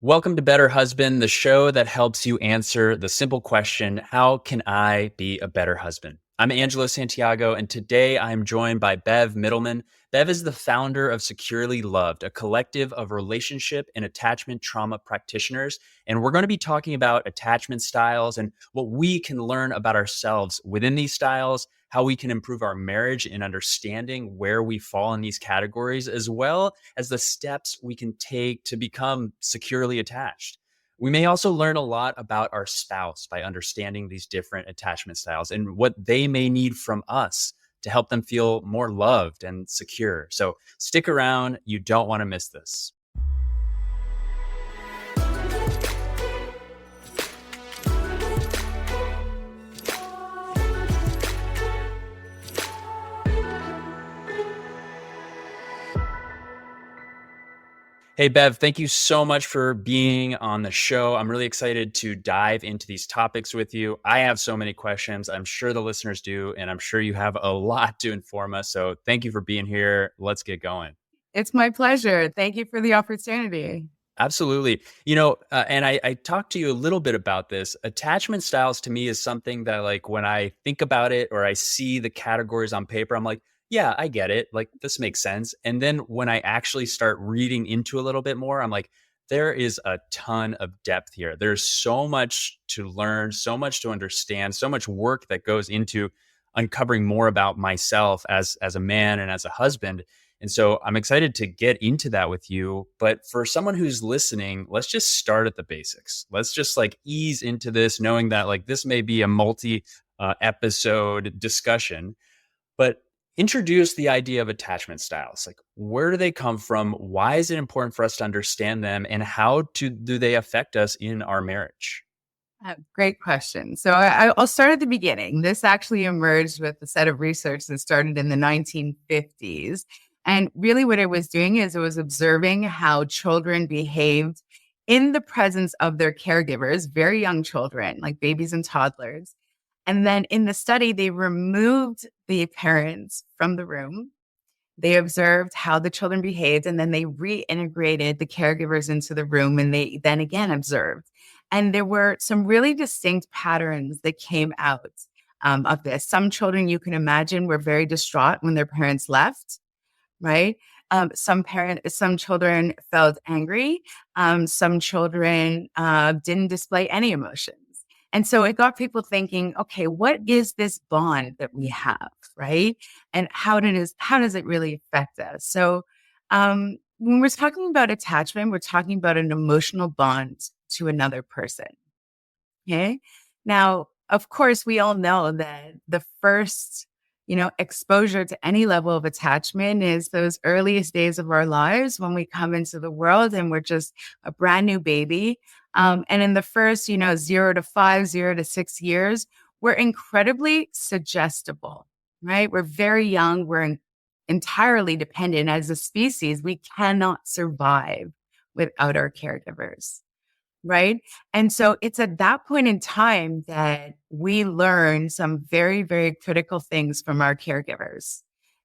Welcome to Better Husband, the show that helps you answer the simple question, how can I be a better husband? I'm Angelo Santiago, and today I'm joined by Bev Mitelman. Bev is the founder of Securely Loved, a collective of relationship and attachment trauma practitioners. And we're going to be talking about attachment styles and what we can learn about ourselves within these styles, how we can improve our marriage in understanding where we fall in these categories, as well as the steps we can take to become securely attached. We may also learn a lot about our spouse by understanding these different attachment styles and what they may need from us to help them feel more loved and secure. So stick around. You don't want to miss this. Hey, Bev, thank you so much for being on the show. I'm really excited to dive into these topics with you. I have so many questions. I'm sure the listeners do, and I'm sure you have a lot to inform us. So thank you for being here. Let's get going. It's my pleasure. Thank you for the opportunity. Absolutely. And I talked to you a little bit about this. Attachment styles to me is something that, like, when I think about it or I see the categories on paper, I'm like, yeah, I get it. Like, this makes sense. And then when I actually start reading into a little bit more, I'm like, there is a ton of depth here. There's so much to learn, so much to understand, so much work that goes into uncovering more about myself as a man and as a husband. And so I'm excited to get into that with you. But for someone who's listening, let's just start at the basics. Let's just like ease into this, knowing that like this may be a multi episode discussion, but introduce the idea of attachment styles. Like, where do they come from? Why is it important for us to understand them? And do they affect us in our marriage? Great question. So I'll start at the beginning. This actually emerged with a set of research that started in the 1950s. And really what it was doing is it was observing how children behaved in the presence of their caregivers, very young children, like babies and toddlers. And then in the study, they removed the parents from the room. They observed how the children behaved, and then they reintegrated the caregivers into the room, and they then again observed. And there were some really distinct patterns that came out of this. Some children, you can imagine, were very distraught when their parents left, right? Some children felt angry. Some children didn't display any emotions. And so it got people thinking, okay, what is this bond that we have, right? And how does it really affect us? So when we're talking about attachment, we're talking about an emotional bond to another person. Okay. Now, of course, we all know that the first, exposure to any level of attachment is those earliest days of our lives when we come into the world and we're just a brand new baby. And in the first, 0 to 5, 0 to 6 years, we're incredibly suggestible, right? We're very young. We're entirely dependent as a species. We cannot survive without our caregivers. Right. And so it's at that point in time that we learn some very, very critical things from our caregivers.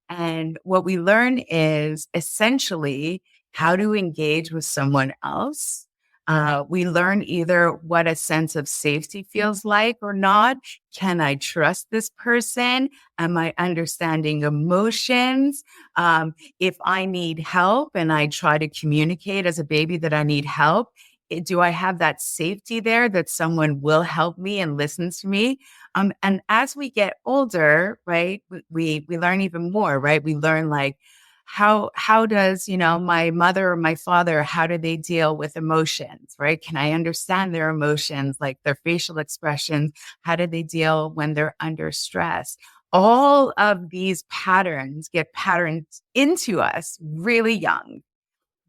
And what we learn is essentially how to engage with someone else. We learn either what a sense of safety feels like or not. Can I trust this person? Am I understanding emotions? If I need help and I try to communicate as a baby that I need help, do I have that safety there that someone will help me and listens to me? And as we get older, right, we learn even more, right? We learn like, how does, my mother or my father, how do they deal with emotions, right? Can I understand their emotions, like their facial expressions? How do they deal when they're under stress? All of these patterns get patterned into us really young.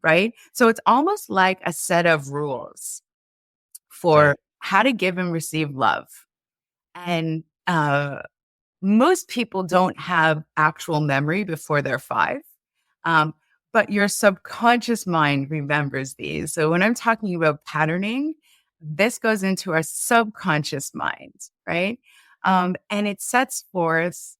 Right. So it's almost like a set of rules for Right. how to give and receive love. And most people don't have actual memory before they're 5. Um, but your subconscious mind remembers these. So when I'm talking about patterning, this goes into our subconscious mind, right? And it sets forth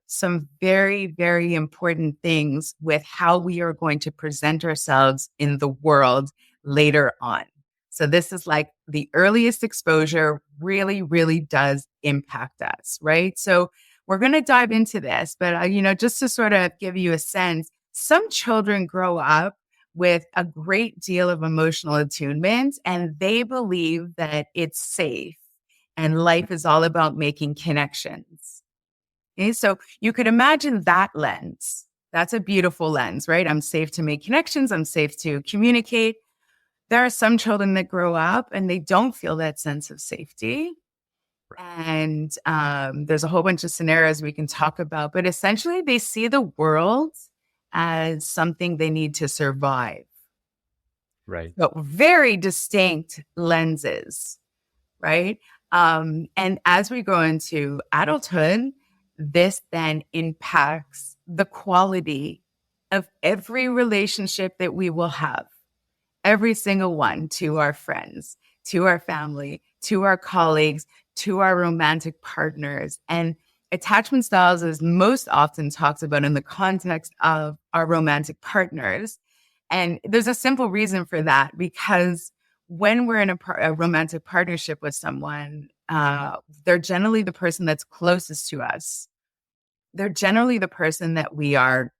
some very, very important things with how we are going to present ourselves in the world later on. So this is like the earliest exposure really, really does impact us, right? So we're going to dive into this, but just to sort of give you a sense, some children grow up with a great deal of emotional attunement and they believe that it's safe and life is all about making connections. Okay, so you could imagine that lens. That's a beautiful lens, right? I'm safe to make connections. I'm safe to communicate. There are some children that grow up and they don't feel that sense of safety. And there's a whole bunch of scenarios we can talk about, but essentially they see the world as something they need to survive. Right. So very distinct lenses, right? And as we go into adulthood, this then impacts the quality of every relationship that we will have, every single one, to our friends, to our family, to our colleagues, to our romantic partners. And attachment styles is most often talked about in the context of our romantic partners. And there's a simple reason for that, because when we're in a romantic partnership with someone, they're generally the person that's closest to us. They're generally the person that we are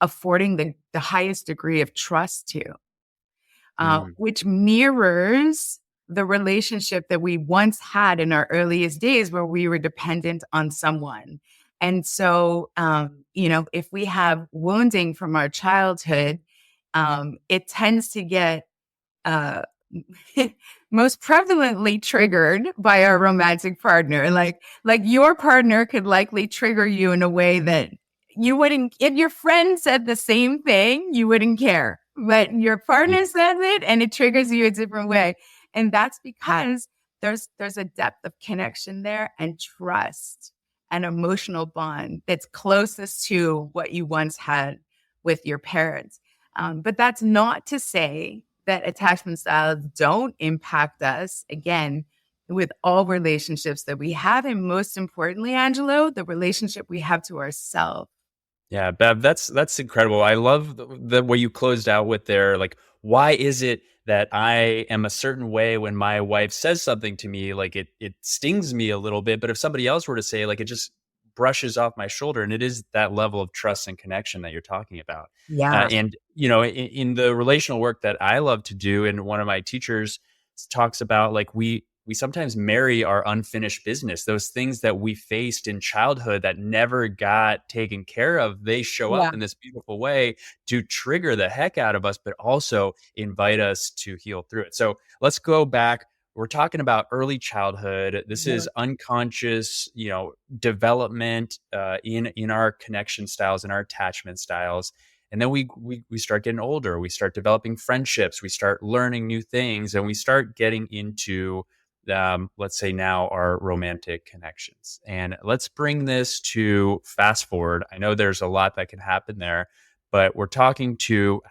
affording the highest degree of trust to, Mm. which mirrors the relationship that we once had in our earliest days where we were dependent on someone. And so, if we have wounding from our childhood, it tends to get uh, most prevalently triggered by our romantic partner. Like your partner could likely trigger you in a way that you wouldn't, if your friend said the same thing, you wouldn't care. But your Yeah. partner says it and it triggers you a different way. And that's because there's a depth of connection there and trust and emotional bond that's closest to what you once had with your parents. But that's not to say that attachment styles don't impact us, again, with all relationships that we have. And most importantly, Angelo, the relationship we have to ourselves. Yeah, Bev, that's incredible. I love the way you closed out with there. Like, why is it that I am a certain way when my wife says something to me? Like, it stings me a little bit, but if somebody else were to say, like, it just brushes off my shoulder, and it is that level of trust and connection that you're talking about. Yeah. And in the relational work that I love to do, and one of my teachers talks about, like, we sometimes marry our unfinished business. Those things that we faced in childhood that never got taken care of, they show Yeah. up in this beautiful way to trigger the heck out of us, but also invite us to heal through it. So let's go back. We're talking about early childhood. This is unconscious, development in our connection styles and our attachment styles. And then we start getting older. We start developing friendships. We start learning new things, and we start getting into let's say now our romantic connections. And let's bring this to fast forward. I know there's a lot that can happen there, but we're talking to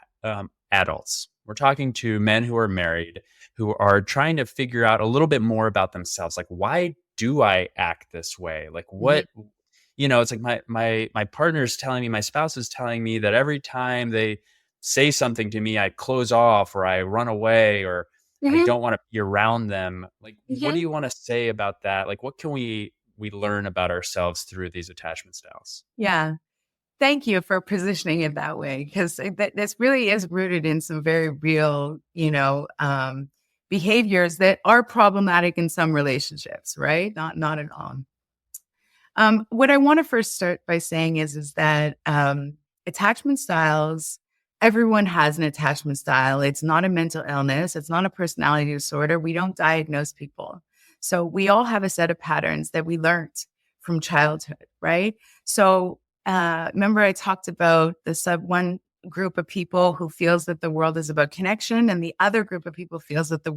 adults. We're talking to men who are married, who are trying to figure out a little bit more about themselves. Like, why do I act this way? Like, Mhm. it's like my partner's telling me, my spouse is telling me that every time they say something to me, I close off or I run away or I Mhm. don't want to be around them. Like, what do Mhm. you want to say about that? Like, what can we learn about ourselves through these attachment styles? Yeah. Thank you for positioning it that way, because this really is rooted in some very real, behaviors that are problematic in some relationships, right? Not at all. What I want to first start by saying is that attachment styles, everyone has an attachment style. It's not a mental illness. It's not a personality disorder. We don't diagnose people. So we all have a set of patterns that we learned from childhood, right? So remember I talked about one group of people who feels that the world is about connection, and the other group of people feels that the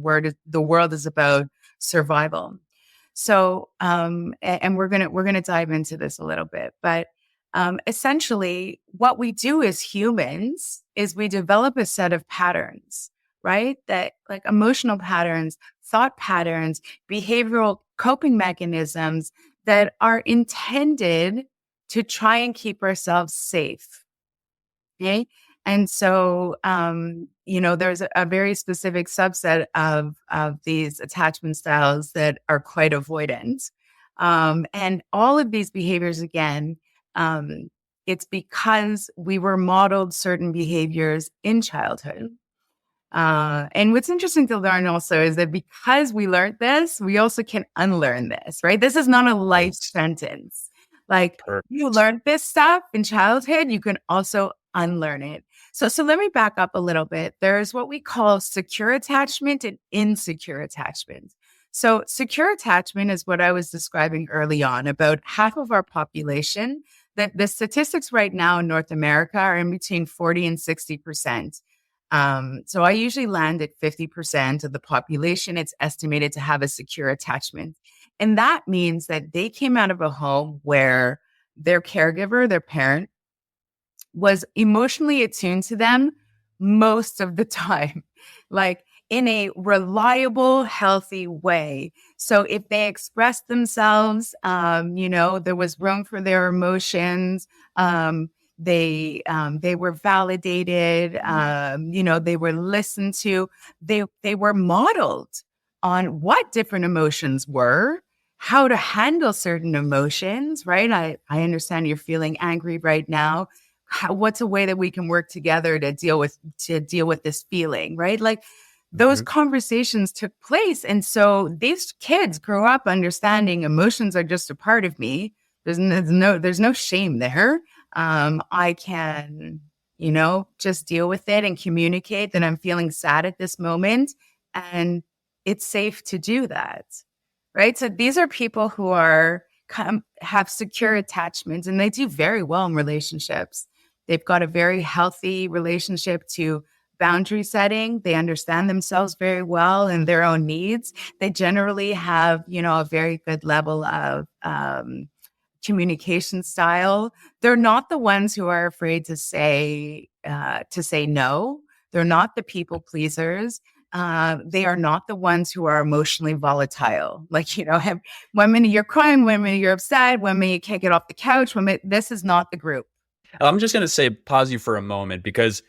world is about survival. So, and we're gonna dive into this a little bit, but essentially, what we do as humans is we develop a set of patterns, right? That like emotional patterns, thought patterns, behavioral coping mechanisms that are intended to try and keep ourselves safe. Okay. And so, there's a very specific subset of these attachment styles that are quite avoidant. And all of these behaviors, again, um, it's because we were modeled certain behaviors in childhood. And what's interesting to learn also is that because we learned this, we also can unlearn this, right? This is not a life Right. sentence. Like you Perfect. learned this stuff in childhood, you can also unlearn it. So let me back up a little bit. There's what we call secure attachment and insecure attachment. So secure attachment is what I was describing early on. About half of our population, that the statistics right now in North America are in between 40 and 60%. So I usually land at 50% of the population. It's estimated to have a secure attachment. And that means that they came out of a home where their caregiver, their parent, was emotionally attuned to them most of the time, like in a reliable, healthy way. So if they expressed themselves, there was room for their emotions. They were validated. They were listened to. They were modeled on what different emotions were, how to handle certain emotions. Right? I understand you're feeling angry right now. What's a way that we can work together to deal with this feeling, right? Like those Hmm. conversations took place, and so these kids grow up understanding emotions are just a part of me. There's no shame there. I can just deal with it and communicate that I'm feeling sad at this moment, and it's safe to do that, right? So these are people who have secure attachments, and they do very well in relationships. They've got a very healthy relationship to boundary setting. They understand themselves very well and their own needs. They generally have, a very good level of communication style. They're not the ones who are afraid to say no. They're not the people pleasers. They are not the ones who are emotionally volatile. Like, have 1 minute you're crying, 1 minute you're upset, 1 minute you can't get off the couch. This is not the group. I'm just going to say, pause you for a moment because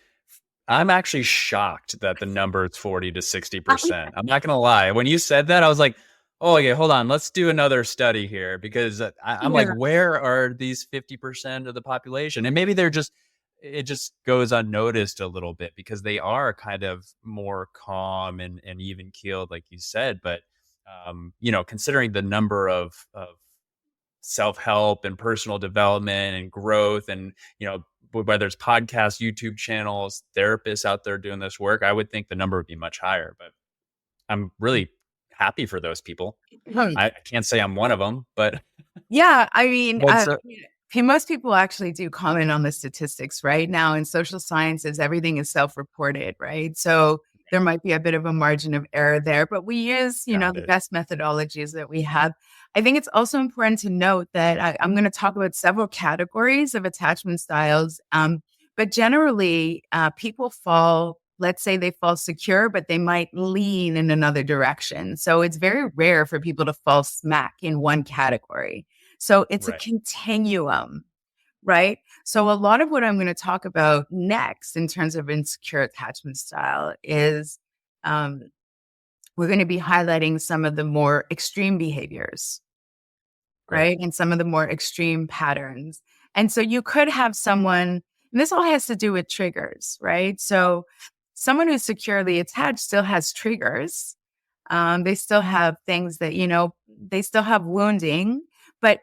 I'm actually shocked that the number is 40 to 60%. I'm not going to lie. When you said that, I was like, oh, yeah, hold on. Let's do another study here because I'm like, Yeah. where are these 50% of the population? And maybe it just goes unnoticed a little bit because they are kind of more calm and even keeled, like you said. But, considering the number of self-help and personal development and growth and whether it's podcasts, YouTube channels, therapists out there doing this work, I would think the number would be much higher. But I'm really happy for those people. I can't say I'm one of them, but Yeah, I mean, what's most people actually do comment on the statistics right now in social sciences. Everything is self-reported, right? So there might be a bit of a margin of error there, but we use, got the it. best methodologies that we have. I think it's also important to note that I'm going to talk about several categories of attachment styles. But generally, people fall, let's say they fall secure, but they might lean in another direction. So it's very rare for people to fall smack in one category. So it's a Right. continuum, right? So a lot of what I'm going to talk about next in terms of insecure attachment style is um, we're going to be highlighting some of the more extreme behaviors, Great. right? And some of the more extreme patterns. And so you could have someone, and this all has to do with triggers, right? So someone who's securely attached still has triggers. They still have things that, they still have wounding, but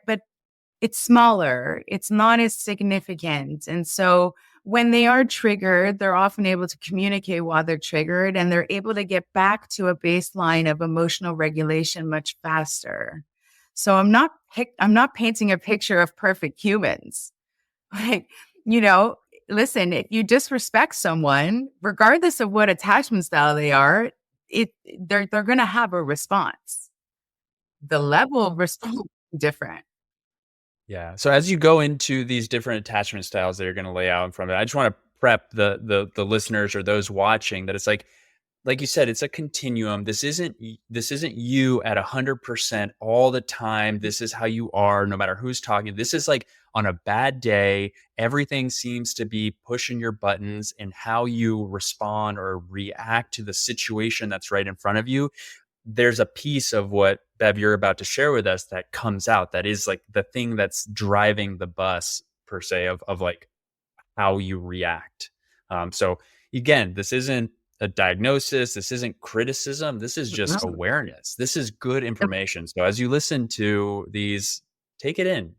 it's smaller. It's not as significant. And so when they are triggered, they're often able to communicate while they're triggered and they're able to get back to a baseline of emotional regulation much faster. So I'm not painting a picture of perfect humans. Like, you know, listen, if you disrespect someone, regardless of what attachment style they are, they're going to have a response. The level of response is different. Yeah. So as you go into these different attachment styles that you're going to lay out in front of it, I just want to prep the listeners or those watching that it's like like you said, it's a continuum. This isn't you at 100% all the time. This is how you are, no matter who's talking. This is like on a bad day, everything seems to be pushing your buttons, and how you respond or react to the situation that's right in front of you. There's a piece of what, Bev, you're about to share with us that comes out, that is like the thing that's driving the bus per se of like how you react. So again, this isn't a diagnosis. This isn't criticism. This is just Mhm. awareness. This is good information. So as you listen to these, take it in.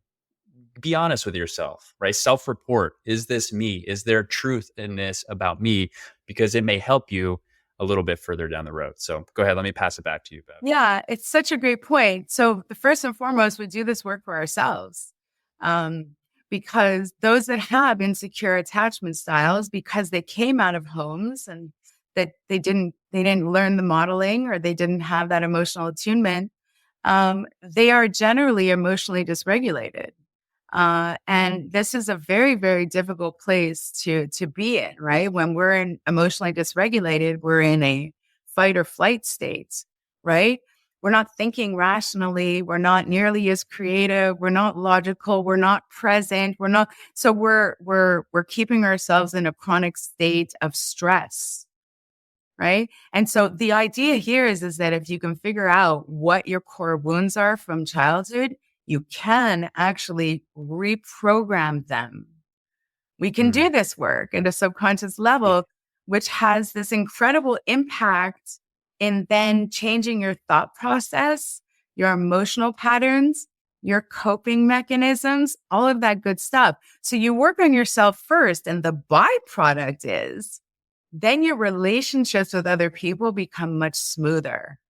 Be honest with yourself, right? Self report. Is this me? Is there truth in this about me? Because it may help you a little bit further down the road. So go ahead. Let me pass it back to you, Bev. Yeah, it's such a great point. So, the first and foremost, we do this work for ourselves. Um, because those that have insecure attachment styles, because they came out of homes and that they didn't learn the modeling, or they didn't have that emotional attunement, they are generally emotionally dysregulated. And this is a very, very difficult place to be in, right? When we're emotionally dysregulated, we're in a fight or flight state, right? We're not thinking rationally. We're not nearly as creative. We're not logical. We're not present. We're keeping ourselves in a chronic state of stress, right? And so the idea here is that if you can figure out what your core wounds are from childhood, you can actually reprogram them. We can do Mm, this work at a subconscious yeah, level, which has this incredible impact in then changing your thought process, your emotional patterns, your coping mechanisms, all of that good stuff. So you work on yourself first, and the byproduct is then your relationships with other people become much smoother,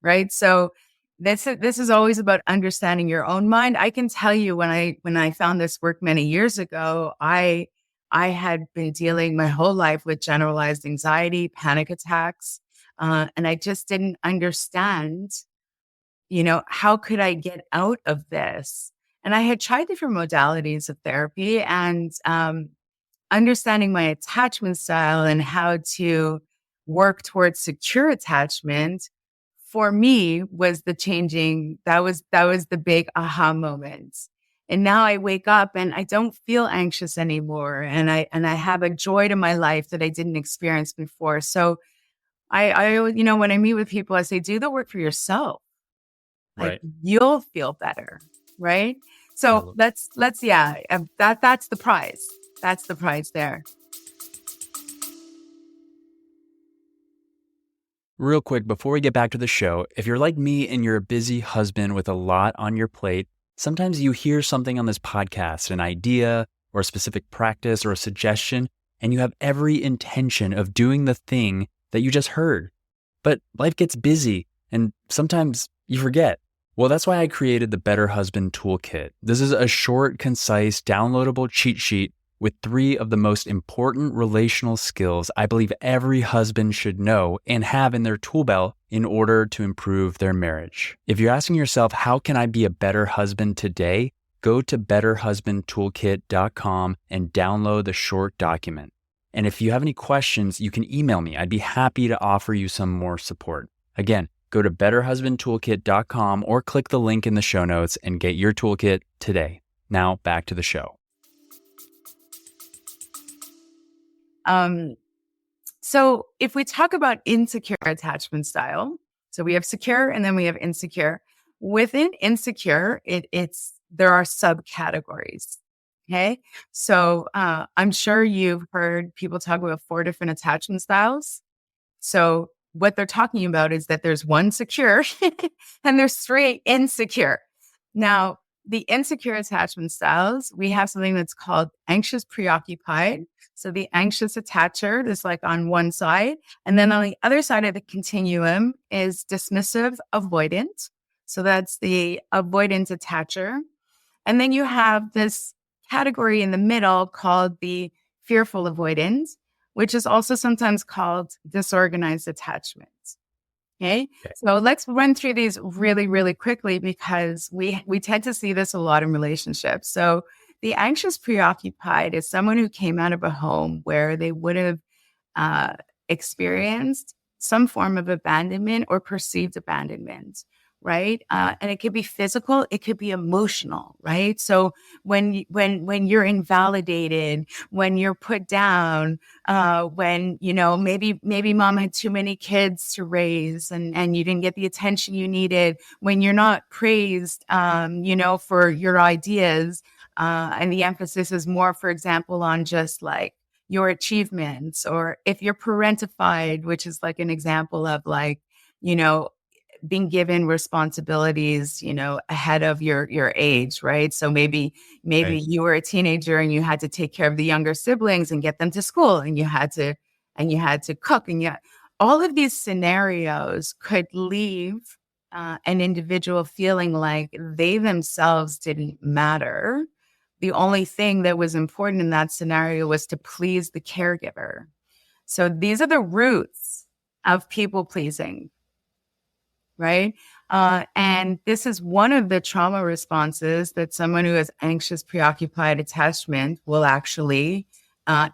right? So this is always about understanding your own mind. I can tell you, when I found this work many years ago, I had been dealing my whole life with generalized anxiety, panic attacks, and I just didn't understand, how could I get out of this? And I had tried different modalities of therapy, and understanding my attachment style and how to work towards secure attachment for me was that was the big aha moment. And now I wake up and I don't feel anxious anymore, and I have a joy to my life that I didn't experience before. So when I meet with people, I say, do the work for yourself. Like, right. you'll feel better, right? I So love let's yeah, that's the prize. That's the prize there. Real quick, before we get back to the show, if you're like me and you're a busy husband with a lot on your plate, sometimes you hear something on this podcast, an idea or a specific practice or a suggestion, and you have every intention of doing the thing that you just heard. But life gets busy and sometimes you forget. Well, that's why I created the Better Husband Toolkit. This is a short, concise, downloadable cheat sheet with 3 of the most important relational skills I believe every husband should know and have in their tool belt in order to improve their marriage. If you're asking yourself, how can I be a better husband today? Go to betterhusbandtoolkit.com and download the short document. And if you have any questions, you can email me. I'd be happy to offer you some more support. Again, go to betterhusbandtoolkit.com or click the link in the show notes and get your toolkit today. Now back to the show. So if we talk about insecure attachment style, so we have secure and then we have insecure. Within insecure, there are subcategories. Okay. So I'm sure you've heard people talk about 4 different attachment styles. So what they're talking about is that there's one secure and there's 3 insecure. Now, the insecure attachment styles, we have something that's called anxious preoccupied. So the anxious attacher is like on one side. And then on the other side of the continuum is dismissive avoidant. So that's the avoidant attacher. And then you have this category in the middle called the fearful avoidant, which is also sometimes called disorganized attachment. Okay. Okay. So let's run through these really, really quickly, because we tend to see this a lot in relationships. So the anxious preoccupied is someone who came out of a home where they would have uh, experienced some form of abandonment or perceived abandonment, right? And it could be physical, it could be emotional, right? So when you're invalidated, when you're put down, when maybe mom had too many kids to raise and you didn't get the attention you needed, when you're not praised, for your ideas, and the emphasis is more, for example, on just like your achievements, or if you're parentified, which is like an example of like, you know, being given responsibilities, ahead of your age, right? So maybe Right. you were a teenager and you had to take care of the younger siblings and get them to school, and you had to cook, and yet all of these scenarios could leave an individual feeling like they themselves didn't matter. The only thing that was important in that scenario was to please the caregiver. So these are the roots of people pleasing, right? And this is one of the trauma responses that someone who has anxious, preoccupied attachment will actually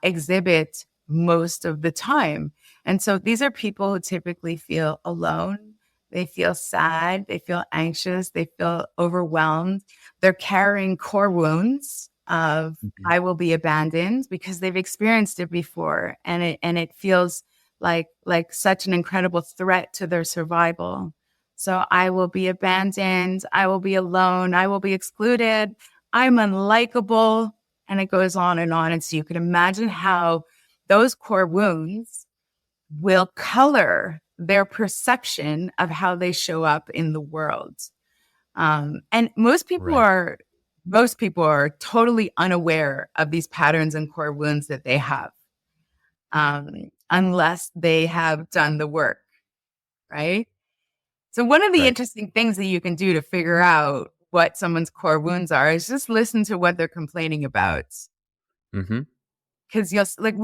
exhibit most of the time. And so these are people who typically feel alone. They feel sad. They feel anxious. They feel overwhelmed. They're carrying core wounds of Mhm. I will be abandoned because they've experienced it before, and it feels like such an incredible threat to their survival. So I will be abandoned. I will be alone. I will be excluded. I'm unlikable. And it goes on and on. And so you can imagine how those core wounds will color their perception of how they show up in the world. And Right. most people are totally unaware of these patterns and core wounds that they have, unless they have done the work, right? So one of the Right. interesting things that you can do to figure out what someone's core wounds are is just listen to what they're complaining about. Hmm. Cause you'll like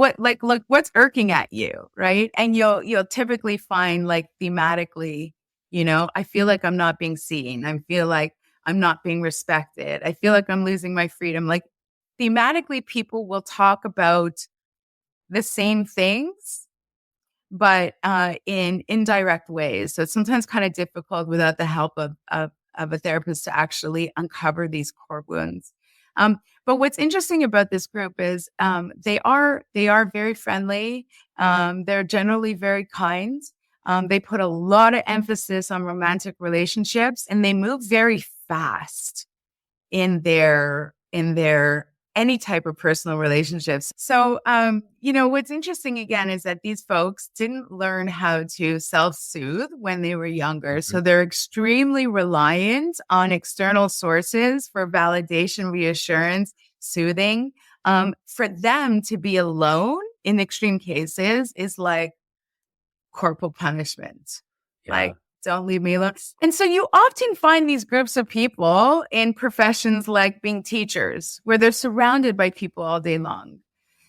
what's irking at you, right? And you'll typically find like thematically, I feel like I'm not being seen. I feel like I'm not being respected. I feel like I'm losing my freedom. Like thematically, people will talk about the same things, but in indirect ways. So it's sometimes kind of difficult without the help of a therapist to actually uncover these core wounds. But what's interesting about this group is they are very friendly. They're generally very kind. They put a lot of emphasis on romantic relationships, and they move very fast in their any type of personal relationships. So what's interesting again is that these folks didn't learn how to self-soothe when they were younger. Hmm. So they're extremely reliant on external sources for validation, reassurance, soothing. For them to be alone in extreme cases is like corporal punishment. Yeah. Like, don't leave me alone. And so you often find these groups of people in professions like being teachers, where they're surrounded by people all day long.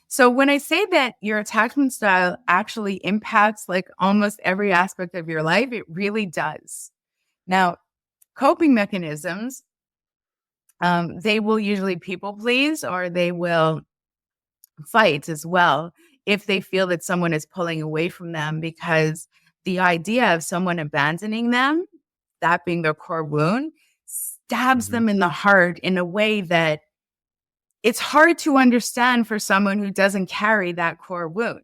So when I say that your attachment style actually impacts like almost every aspect of your life, it really does. Now, coping mechanisms, they will usually people please, or they will fight as well if they feel that someone is pulling away from them, because the idea of someone abandoning them, that being their core wound, stabs Hmm. them in the heart in a way that it's hard to understand for someone who doesn't carry that core wound,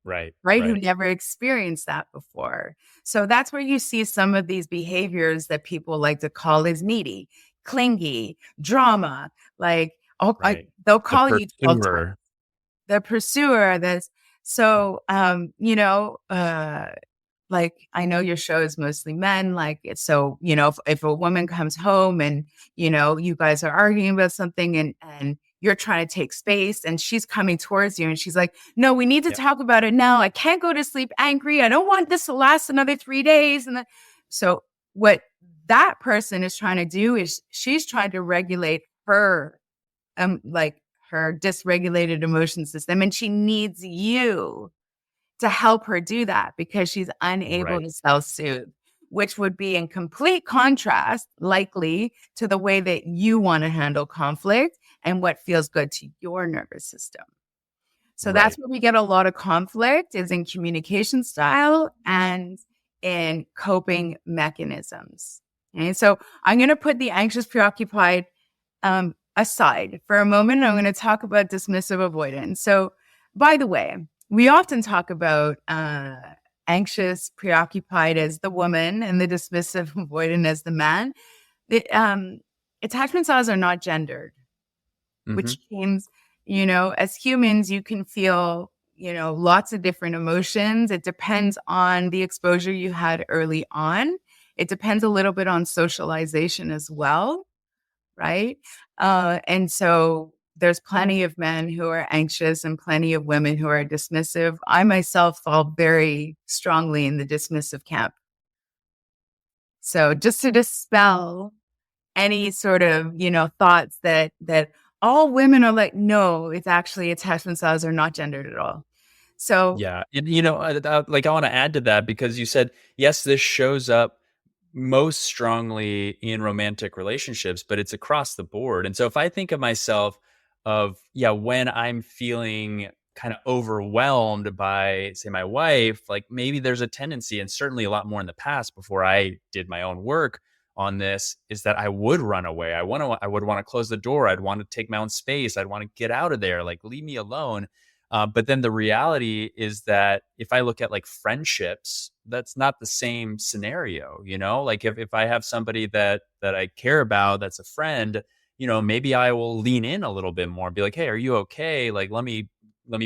Right. right? Who Right. never experienced that before. So that's where you see some of these behaviors that people like to call as needy, clingy, drama, like, Right. they'll The call you 12 times. pursuer. The pursuer, that's so, like, I know your show is mostly men, like, it's so, if a woman comes home and, you guys are arguing about something, and you're trying to take space, and she's coming towards you and she's like, no, we need to Yep. talk about it now. I can't go to sleep angry. I don't want this to last another 3 days. And then, so what that person is trying to do is she's trying to regulate like her dysregulated emotion system, and she needs you to help her do that because she's unable Right. to self-soothe, which would be in complete contrast likely to the way that you want to handle conflict and what feels good to your nervous system. So that's Right. where we get a lot of conflict is in communication style and in coping mechanisms. Okay, so I'm going to put the anxious preoccupied aside for a moment. I'm going to talk about dismissive avoidance. So, by the way, we often talk about anxious preoccupied as the woman and the dismissive avoidant as the man. The, attachment styles are not gendered, Hmm. which means, as humans, you can feel, lots of different emotions. It depends on the exposure you had early on. It depends a little bit on socialization as well, right? And so there's plenty of men who are anxious and plenty of women who are dismissive. I myself fall very strongly in the dismissive camp. So just to dispel any sort of, thoughts that all women are like, no, it's actually attachment styles are not gendered at all. So Yeah. And, like, I want to add to that because you said, yes, this shows up most strongly in romantic relationships, but it's across the board. And so if I think of myself of, yeah, when I'm feeling kind of overwhelmed by, say, my wife, like maybe there's a tendency, and certainly a lot more in the past before I did my own work on this, is that I would run away. I would want to close the door. I'd want to take my own space. I'd want to get out of there, like leave me alone. But then the reality is that if I look at like friendships, that's not the same scenario, Like if I have somebody that I care about, that's a friend, maybe I will lean in a little bit more and be like, hey, are you okay? Like let me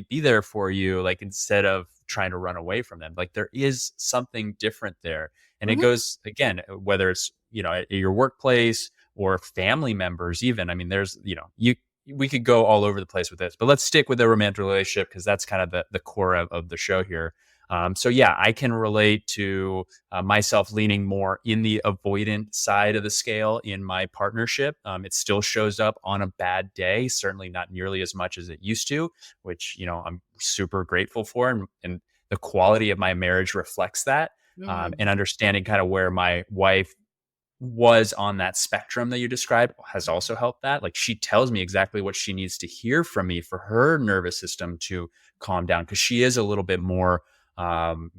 be there for you, like instead of trying to run away from them. Like there is something different there. And it mhm, goes again, whether it's, at your workplace or family members, even. I mean, there's, we could go all over the place with this, but let's stick with the romantic relationship because that's kind of the core of the show here. So yeah, I can relate to myself leaning more in the avoidant side of the scale in my partnership. It still shows up on a bad day, certainly not nearly as much as it used to, which I'm super grateful for, and the quality of my marriage reflects that. And mhm, understanding kind of where my wife was on that spectrum that you described has also helped that. Like she tells me exactly what she needs to hear from me for her nervous system to calm down because she is a little bit more um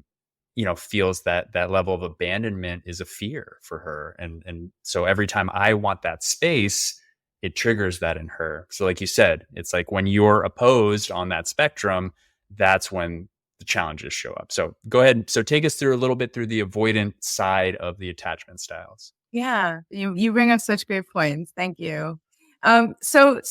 feels that level of abandonment is a fear for her, and so every time I want that space, it triggers that in her. So like you said, it's like when you're opposed on that spectrum, that's when the challenges show up. So go ahead, so take us through a little bit through the avoidant side of the attachment styles. yeah, you bring up such great points. Thank you. So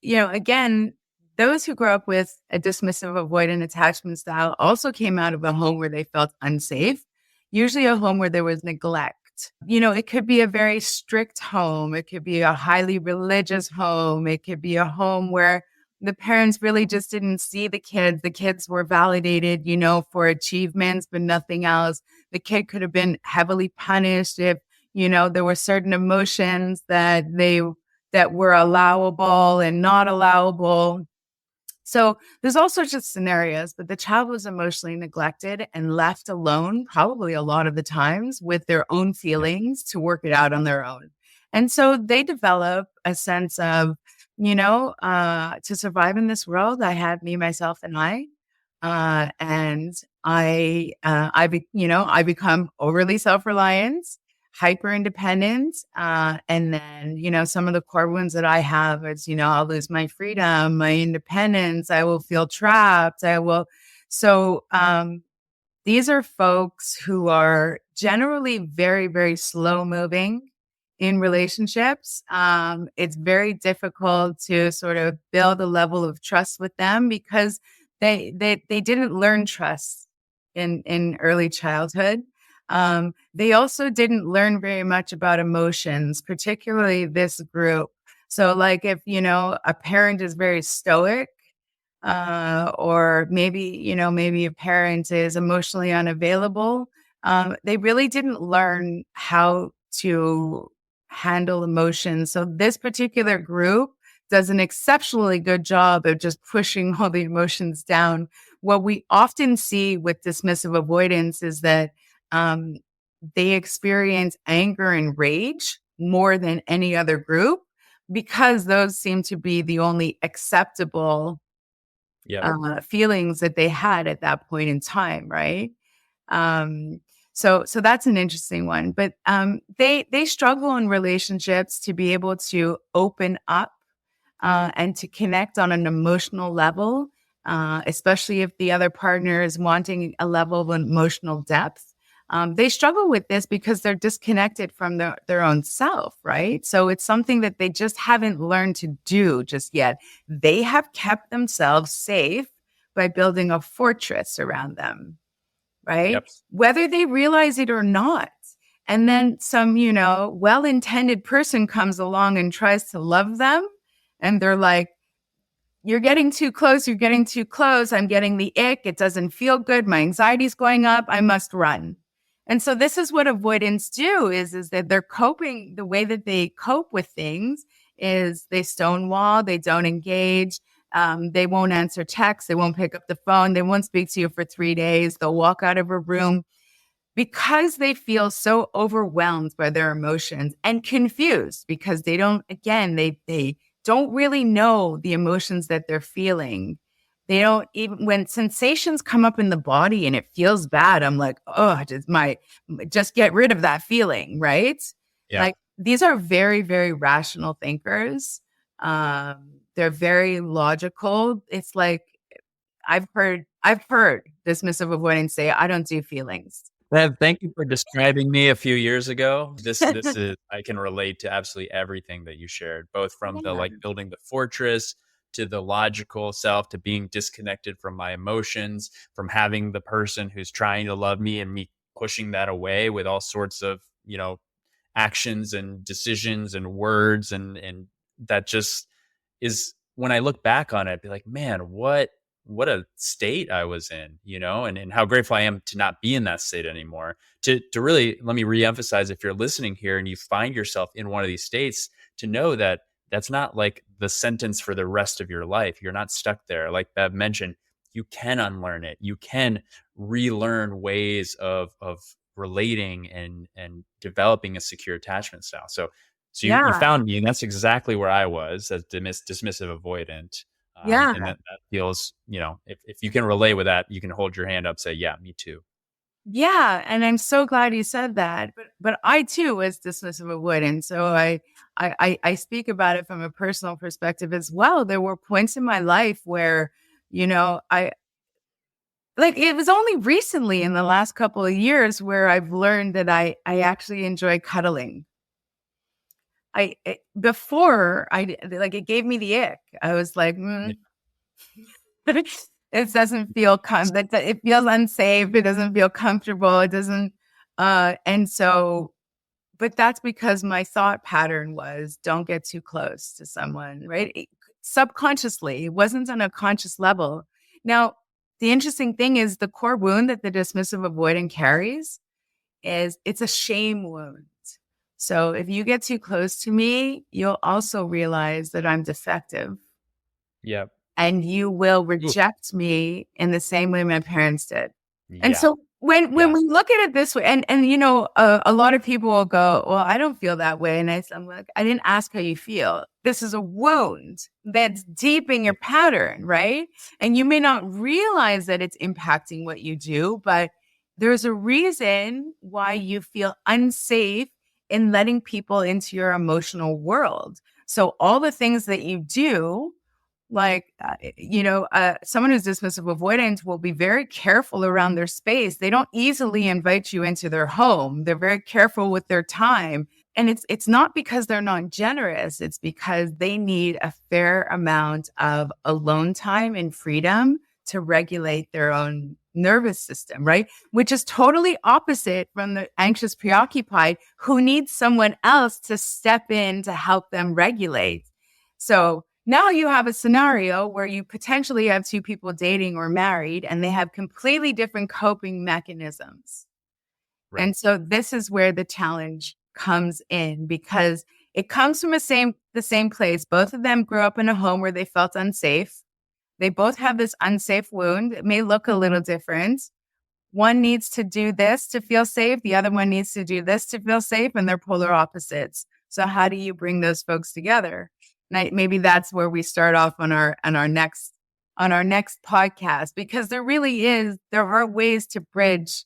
again, those who grow up with a dismissive avoidant attachment style also came out of a home where they felt unsafe, usually a home where there was neglect. It could be a very strict home. It could be a highly religious home. It could be a home where the parents really just didn't see the kids. The kids were validated, for achievements, but nothing else. The kid could have been heavily punished if there were certain emotions that were allowable and not allowable. So there's all sorts of scenarios, but the child was emotionally neglected and left alone, probably a lot of the times, with their own Yeah. feelings to work it out on their own. And so they develop a sense of, to survive in this world, I had me, myself, and I. And I become overly self-reliant, hyper independent. And then, some of the core wounds that I have is, I'll lose my freedom, my independence. I will feel trapped. So these are folks who are generally very, very slow moving in relationships. It's very difficult to sort of build a level of trust with them because they didn't learn trust in early childhood. They also didn't learn very much about emotions, particularly this group. So, like if a parent is very stoic, or maybe a parent is emotionally unavailable. They really didn't learn how to handle emotions. So this particular group does an exceptionally good job of just pushing all the emotions down. What we often see with dismissive avoidance is that um, they experience anger and rage more than any other group because those seem to be the only acceptable Yep. feelings that they had at that point in time, right? So that's an interesting one. But they struggle in relationships to be able to open up and to connect on an emotional level, especially if the other partner is wanting a level of emotional depth. They struggle with this because they're disconnected from their own self, right? So it's something that they just haven't learned to do just yet. They have kept themselves safe by building a fortress around them, right? Yep. Whether they realize it or not. And then some, well intended person comes along and tries to love them. And they're like, you're getting too close. You're getting too close. I'm getting the ick. It doesn't feel good. My anxiety's going up. I must run. And so this is what avoidance do is that they're coping. The way that they cope with things is they stonewall. They don't engage. They won't answer texts. They won't pick up the phone. They won't speak to you for 3 days. They'll walk out of a room because they feel so overwhelmed by their emotions and confused because they don't, again, they don't really know the emotions that they're feeling. They don't even, when sensations come up in the body and it feels bad, I'm like, oh, just get rid of that feeling, right? Yeah. Like these are very, very rational thinkers. They're very logical. It's like I've heard dismissive avoidance say, I don't do feelings. Thank you for describing me a few years ago. This is I can relate to absolutely everything that you shared, both from the Yeah. like building the fortress to the logical self to being disconnected from my emotions, from having the person who's trying to love me and me pushing that away with all sorts of, actions and decisions and words and that just is when I look back on it, I'd be like, man, what a state I was in, and how grateful I am to not be in that state anymore. To really let me reemphasize if you're listening here and you find yourself in one of these states, to know that that's not like the sentence for the rest of your life. You're not stuck there. Like Bev mentioned, you can unlearn it. You can relearn ways of relating and developing a secure attachment style. So you Yeah. found me, and that's exactly where I was as dismissive avoidant. And Yeah. that feels, if you can relate with that, you can hold your hand up, say, yeah, me too. Yeah. And I'm so glad you said that. But I too was dismissive avoidant. So I speak about it from a personal perspective as well. There were points in my life where, I like it was only recently in the last couple of years where I've learned that I actually enjoy cuddling. Before like it gave me the ick. I was like, Yeah. it doesn't feel that it feels unsafe. It doesn't feel comfortable. It doesn't. And so, but that's because my thought pattern was don't get too close to someone, right? Subconsciously, it wasn't on a conscious level. Now, the interesting thing is the core wound that the dismissive avoidant carries is it's a shame wound. So if you get too close to me, you'll also realize that I'm defective Yeah. and you will Oof. reject me in the same way my parents did. And Yeah. so when Yeah. we look at it this way, and a lot of people will go, "Well, I don't feel that way," and I'm like, "I didn't ask how you feel. This is a wound that's deep in your pattern, right? And you may not realize that it's impacting what you do, but there's a reason why you feel unsafe in letting people into your emotional world. So all the things that you do." Like, someone who's dismissive avoidant will be very careful around their space. They don't easily invite you into their home. They're very careful with their time. And it's not because they're not generous. It's because they need a fair amount of alone time and freedom to regulate their own nervous system, right? Which is totally opposite from the anxious preoccupied who needs someone else to step in to help them regulate. So now you have a scenario where you potentially have two people dating or married and they have completely different coping mechanisms. Right. And so this is where the challenge comes in because it comes from the same place. Both of them grew up in a home where they felt unsafe. They both have this unsafe wound. It may look a little different. One needs to do this to feel safe. The other one needs to do this to feel safe, and they're polar opposites. So how do you bring those folks together? Maybe that's where we start off on our next on our next podcast, because there are ways to bridge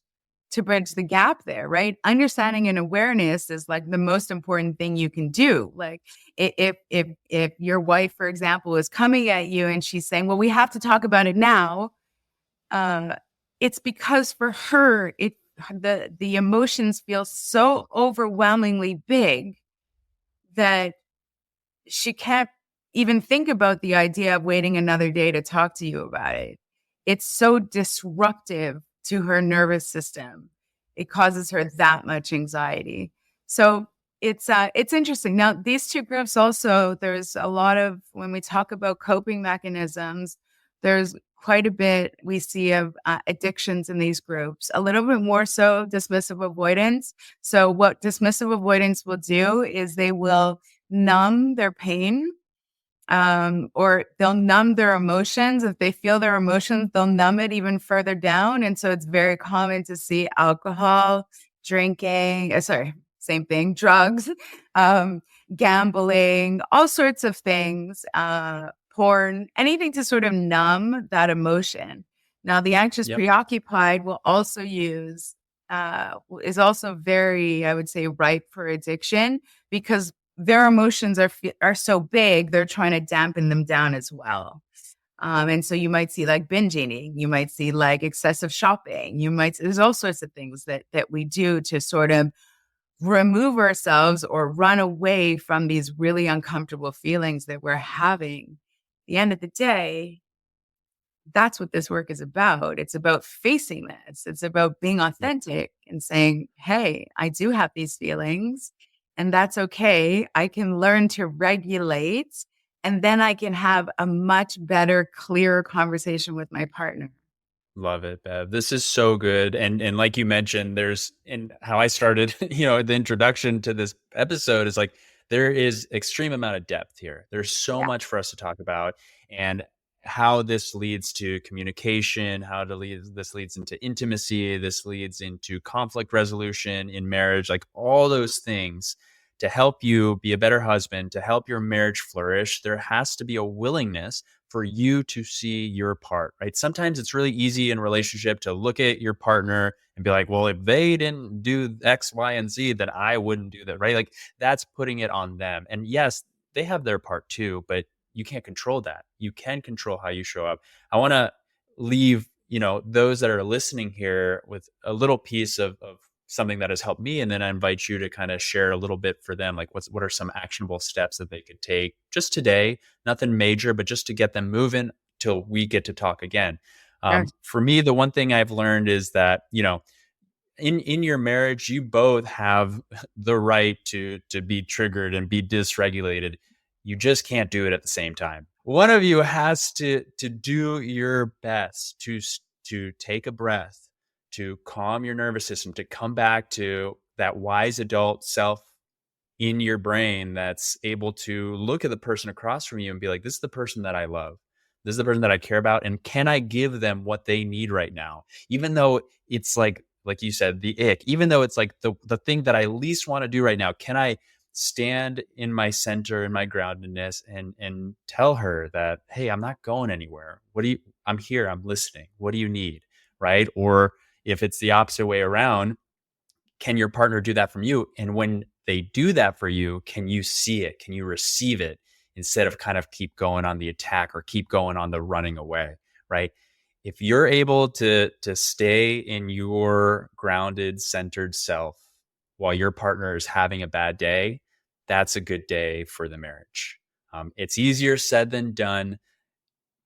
the gap there, right? Understanding and awareness is like the most important thing you can do. Like if your wife, for example, is coming at you and she's saying, well, we have to talk about it now, uh, it's because for her, the emotions feel so overwhelmingly big that she can't even think about the idea of waiting another day to talk to you about it. It's so disruptive to her nervous system. It causes her that much anxiety. So it's interesting. Now, these two groups also, there's a lot of, when we talk about coping mechanisms, there's quite a bit we see of addictions in these groups, a little bit more so dismissive avoidance. So what dismissive avoidance will do is they will numb their pain, or they'll numb their emotions. If they feel their emotions, they'll numb it even further down. And so it's very common to see alcohol, drinking, same thing, drugs, um, gambling, all sorts of things, porn, anything to sort of numb that emotion. Now, the anxious Yep. preoccupied will also is also very, I would say, ripe for addiction, because their emotions are so big, they're trying to dampen them down as well. And so you might see like binge eating, you might see like excessive shopping, there's all sorts of things that we do to sort of remove ourselves or run away from these really uncomfortable feelings that we're having. At the end of the day, that's what this work is about. It's about facing this. It's about being Yep. authentic and saying, hey, I do have these feelings, and that's okay. I can learn to regulate, and then I can have a much better, clearer conversation with my partner. Love it, Bev. This is so good. And like you mentioned, there's and how I started, the introduction to this episode is like there is extreme amount of depth here. There's so Yeah. much for us to talk about and how this leads to communication, this leads into intimacy, this leads into conflict resolution in marriage, like all those things to help you be a better husband, to help your marriage flourish. There has to be a willingness for you to see your part, right? Sometimes it's really easy in a relationship to look at your partner and be like, well, if they didn't do X, Y, and Z, then I wouldn't do that, right? Like that's putting it on them. And yes, they have their part too, but you can't control that. You can control how you show up. I want to leave, those that are listening here with a little piece of something that has helped me. And then I invite you to kind of share a little bit for them. Like what are some actionable steps that they could take just today, nothing major, but just to get them moving till we get to talk again. Sure. For me, the one thing I've learned is that, in your marriage, you both have the right to be triggered and be dysregulated. You just can't do it at the same time. One of you has to do your best to take a breath, to calm your nervous system, to come back to that wise adult self in your brain that's able to look at the person across from you and be like, this is the person that I love. This is the person that I care about. And can I give them what they need right now? Even though it's like you said, the ick, even though it's like the thing that I least want to do right now, can I stand in my center, in my groundedness and tell her that, hey, I'm not going anywhere. I'm here, I'm listening. What do you need? Right. Or if it's the opposite way around, can your partner do that from you? And when they do that for you, can you see it? Can you receive it instead of kind of keep going on the attack or keep going on the running away, right? If you're able to stay in your grounded, centered self while your partner is having a bad day, that's a good day for the marriage. It's easier said than done,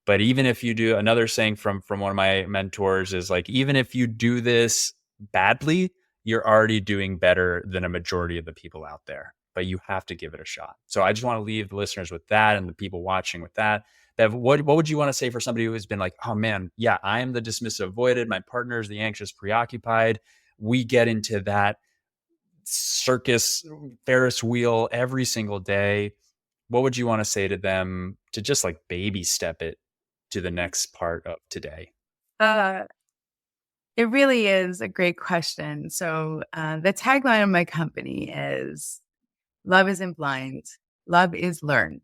but even if you do, another saying from one of my mentors is like, even if you do this badly, you're already doing better than a majority of the people out there. But you have to give it a shot. So I just want to leave the listeners with that and the people watching with that. Bev, what would you want to say for somebody who has been like, oh man, yeah, I am the dismissive avoided. My partner's the anxious preoccupied. We get into that circus Ferris wheel every single day. What would you want to say to them to just like baby step it to the next part of today? Uh, it really is a great question. So the tagline of my company is love isn't blind, love is learned.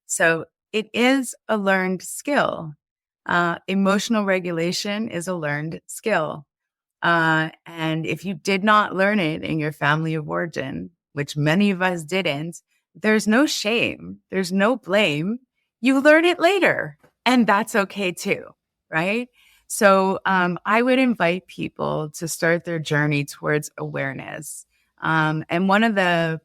So it is a learned skill. Emotional regulation is a learned skill. And if you did not learn it in your family of origin, which many of us didn't, there's no shame, there's no blame. You learn it later, and that's okay too, right? So I would invite people to start their journey towards awareness. And one of the,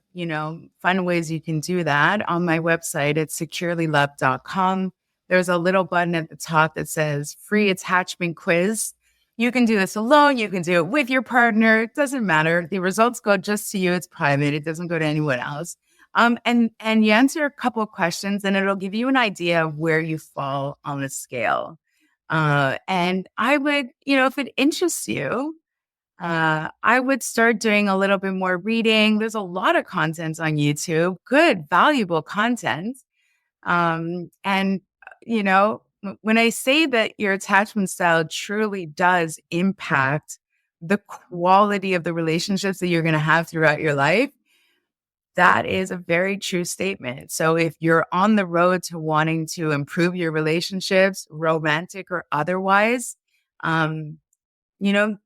fun ways you can do that on my website, it's securelylove.com. There's a little button at the top that says free attachment quiz. You can do this alone. You can do it with your partner. It doesn't matter. The results go just to you. It's private. It doesn't go to anyone else. And you answer a couple of questions, and it'll give you an idea of where you fall on the scale. And I would, if it interests you, I would start doing a little bit more reading. There's a lot of content on YouTube, good, valuable content. And, when I say that your attachment style truly does impact the quality of the relationships that you're going to have throughout your life, that is a very true statement. So if you're on the road to wanting to improve your relationships, romantic or otherwise, you know,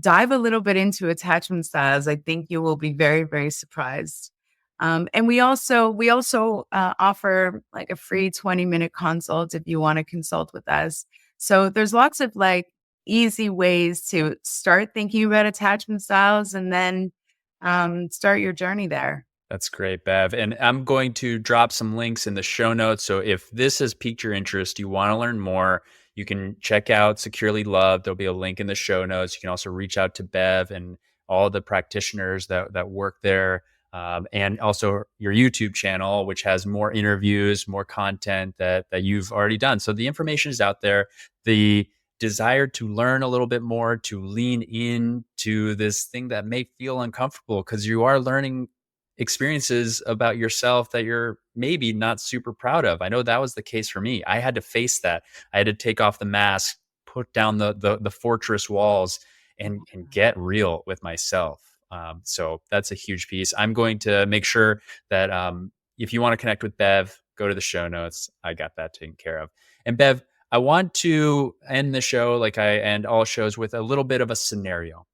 dive a little bit into attachment styles. I think you will be very, very surprised. And we also offer like a free 20-minute consult if you want to consult with us. So there's lots of like easy ways to start thinking about attachment styles and then start your journey there. That's great, Bev. And I'm going to drop some links in the show notes. So if this has piqued your interest, you want to learn more, you can check out Securely Loved. There'll be a link in the show notes. You can also reach out to Bev and all the practitioners that work there. And also your YouTube channel, which has more interviews, more content that you've already done. So the information is out there. The desire to learn a little bit more, to lean into this thing that may feel uncomfortable because you are learning experiences about yourself that you're maybe not super proud of. I know that was the case for me. I had to face that. I had to take off the mask, put down the fortress walls, and get real with myself. So that's a huge piece. I'm going to make sure that if you want to connect with Bev, go to the show notes. I got that taken care of. And Bev, I want to end the show like I end all shows with a little bit of a scenario.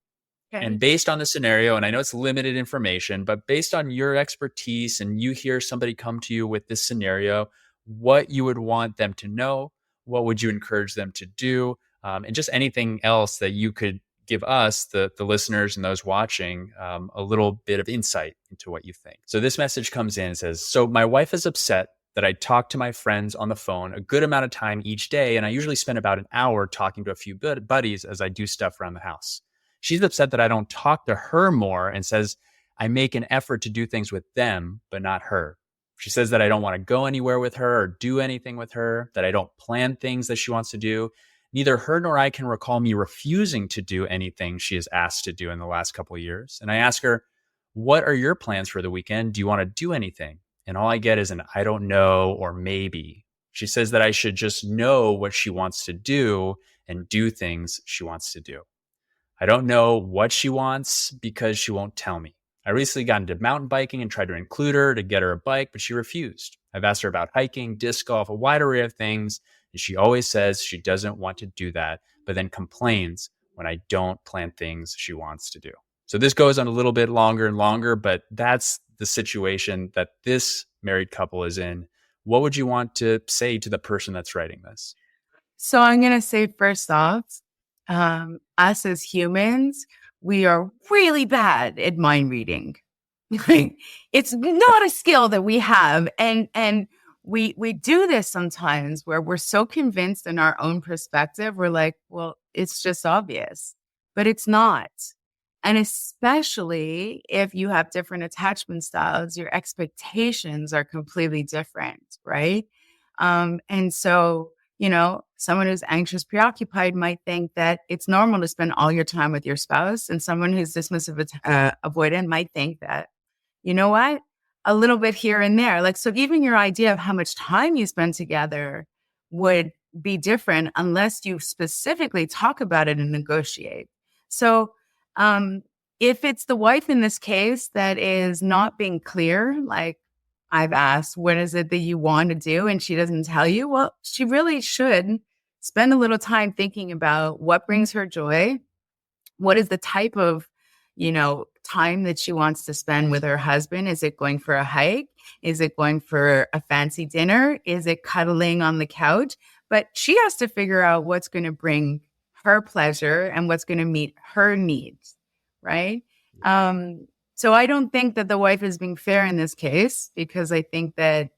And Okay. based on the scenario, and I know it's limited information, but based on your expertise and you hear somebody come to you with this scenario, what you would want them to know, what would you encourage them to do, and just anything else that you could give us, the listeners and those watching, a little bit of insight into what you think. So this message comes in and says, so my wife is upset that I talk to my friends on the phone a good amount of time each day, and I usually spend about an hour talking to a few buddies as I do stuff around the house. She's upset that I don't talk to her more and says I make an effort to do things with them, but not her. She says that I don't want to go anywhere with her or do anything with her, that I don't plan things that she wants to do. Neither her nor I can recall me refusing to do anything she has asked to do in the last couple of years. And I ask her, what are your plans for the weekend? Do you want to do anything? And all I get is an I don't know or maybe. She says that I should just know what she wants to do and do things she wants to do. I don't know what she wants because she won't tell me. I recently got into mountain biking and tried to include her to get her a bike, but she refused. I've asked her about hiking, disc golf, a wide array of things, and she always says she doesn't want to do that, but then complains when I don't plan things she wants to do. So this goes on a little bit longer and longer, but that's the situation that this married couple is in. What would you want to say to the person that's writing this? So I'm going to say first off, us as humans, we are really bad at mind reading. Like, it's not a skill that we have. And we do this sometimes where we're so convinced in our own perspective. We're like, well, it's just obvious, but it's not. And especially if you have different attachment styles, your expectations are completely different, right? And so, someone who's anxious, preoccupied might think that it's normal to spend all your time with your spouse. And someone who's dismissive, avoidant might think that, you know what, a little bit here and there. Like, so even your idea of how much time you spend together would be different unless you specifically talk about it and negotiate. So, if it's the wife in this case that is not being clear, like, I've asked, what is it that you want to do? And she doesn't tell you. Well, she really should spend a little time thinking about what brings her joy. What is the type of, time that she wants to spend with her husband? Is it going for a hike? Is it going for a fancy dinner? Is it cuddling on the couch? But she has to figure out what's going to bring her pleasure and what's going to meet her needs, right? So I don't think that the wife is being fair in this case, because I think that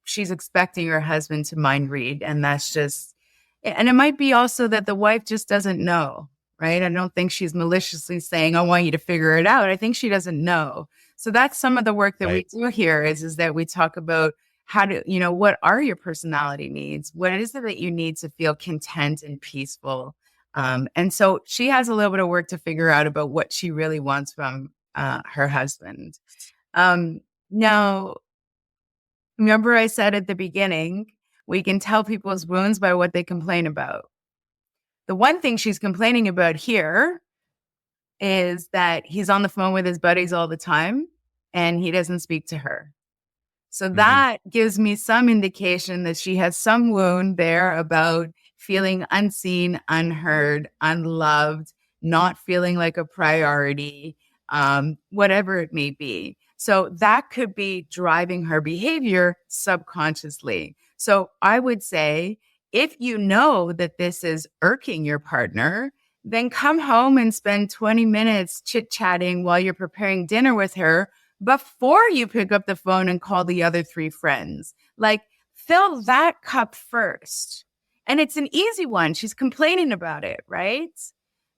she's expecting her husband to mind read. And that's just, and it might be also that the wife just doesn't know, right? I don't think she's maliciously saying, I want you to figure it out. I think she doesn't know. So that's some of the work that we Right. do here is that we talk about how to, what are your personality needs? What is it that you need to feel content and peaceful? And so she has a little bit of work to figure out about what she really wants from her husband. Now, remember I said at the beginning, we can tell people's wounds by what they complain about. The one thing she's complaining about here is that he's on the phone with his buddies all the time and he doesn't speak to her. So Hmm. that gives me some indication that she has some wound there about feeling unseen, unheard, unloved, not feeling like a priority, whatever it may be. So that could be driving her behavior subconsciously. So I would say if you know that this is irking your partner, then come home and spend 20 minutes chit chatting while you're preparing dinner with her before you pick up the phone and call the other three friends. Like, fill that cup first. And it's an easy one. She's complaining about it, right?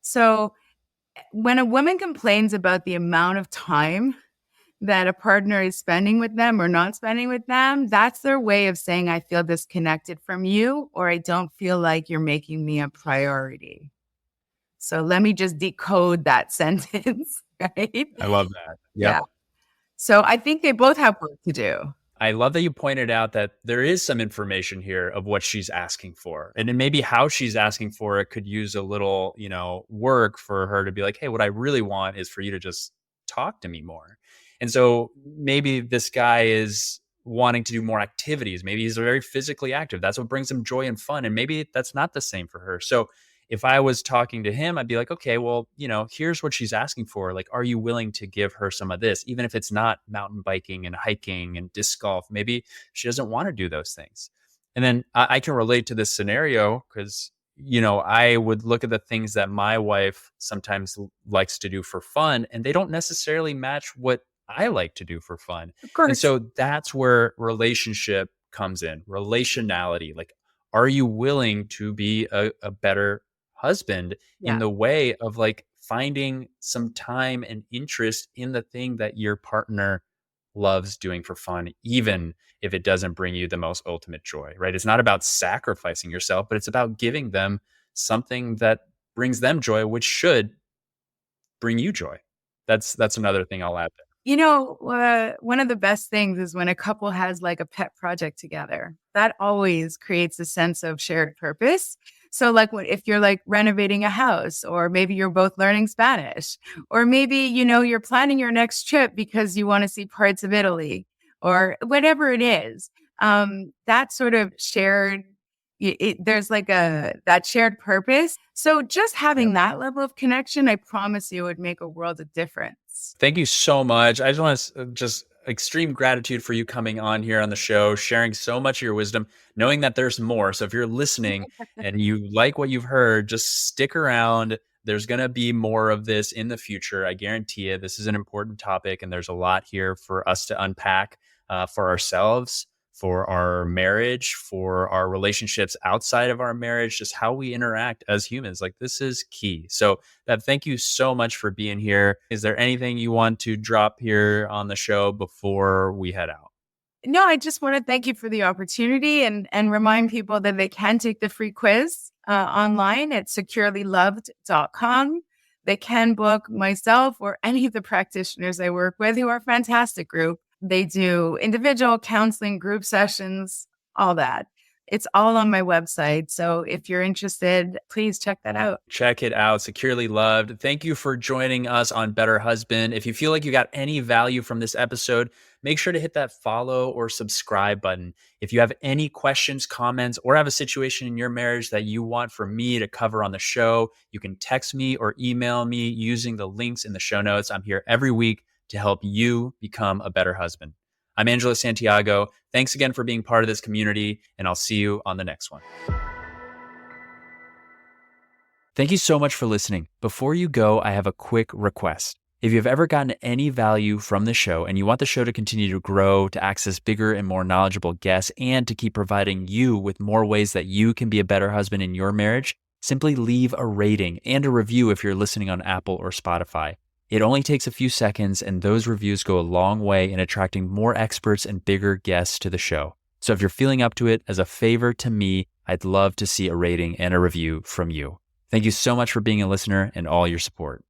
So when a woman complains about the amount of time that a partner is spending with them or not spending with them, that's their way of saying, I feel disconnected from you, or I don't feel like you're making me a priority. So let me just decode that sentence, right? I love that. Yeah. Yep. So I think they both have work to do. I love that you pointed out that there is some information here of what she's asking for. And then maybe how she's asking for it could use a little, work for her to be like, hey, what I really want is for you to just talk to me more. And so maybe this guy is wanting to do more activities. Maybe he's very physically active. That's what brings him joy and fun. And maybe that's not the same for her. So if I was talking to him, I'd be like, okay, well, here's what she's asking for. Like, are you willing to give her some of this? Even if it's not mountain biking and hiking and disc golf, maybe she doesn't want to do those things. And then I can relate to this scenario because, I would look at the things that my wife sometimes likes to do for fun, and they don't necessarily match what I like to do for fun. Of And course. so that's where relationship comes in, relationality. Like, are you willing to be a better husband in Yeah. the way of like finding some time and interest in the thing that your partner loves doing for fun, even if it doesn't bring you the most ultimate joy, right? It's not about sacrificing yourself, but it's about giving them something that brings them joy, which should bring you joy. That's another thing I'll add there. One of the best things is when a couple has like a pet project together. That always creates a sense of shared purpose. So, like, if you're like renovating a house, or maybe you're both learning Spanish, or maybe, you're planning your next trip because you want to see parts of Italy, or whatever it is, that sort of shared, there's like that shared purpose. So, just Yep. having that level of connection, I promise you, would make a world of difference. Thank you so much. I just want to just extreme gratitude for you coming on here on the show, sharing so much of your wisdom, knowing that there's more. So if you're listening and you like what you've heard, just stick around. There's going to be more of this in the future. I guarantee you. This is an important topic, and there's a lot here for us to unpack for ourselves, for our marriage, for our relationships outside of our marriage, just how we interact as humans. Like, this is key. So thank you so much for being here. Is there anything you want to drop here on the show before we head out? No, I just want to thank you for the opportunity, and remind people that they can take the free quiz online at securelyloved.com. They can book myself or any of the practitioners I work with, who are a fantastic group. They do individual counseling, group sessions, all that. It's all on my website. So if you're interested, please check that out. Check it out. Securely Loved. Thank you for joining us on Better Husband. If you feel like you got any value from this episode, make sure to hit that follow or subscribe button. If you have any questions, comments, or have a situation in your marriage that you want for me to cover on the show, you can text me or email me using the links in the show notes. I'm here every week to help you become a better husband. I'm Angelo Santiago. Thanks again for being part of this community, and I'll see you on the next one. Thank you so much for listening. Before you go, I have a quick request. If you've ever gotten any value from the show and you want the show to continue to grow, to access bigger and more knowledgeable guests, and to keep providing you with more ways that you can be a better husband in your marriage, simply leave a rating and a review if you're listening on Apple or Spotify. It only takes a few seconds, and those reviews go a long way in attracting more experts and bigger guests to the show. So if you're feeling up to it, as a favor to me, I'd love to see a rating and a review from you. Thank you so much for being a listener and all your support.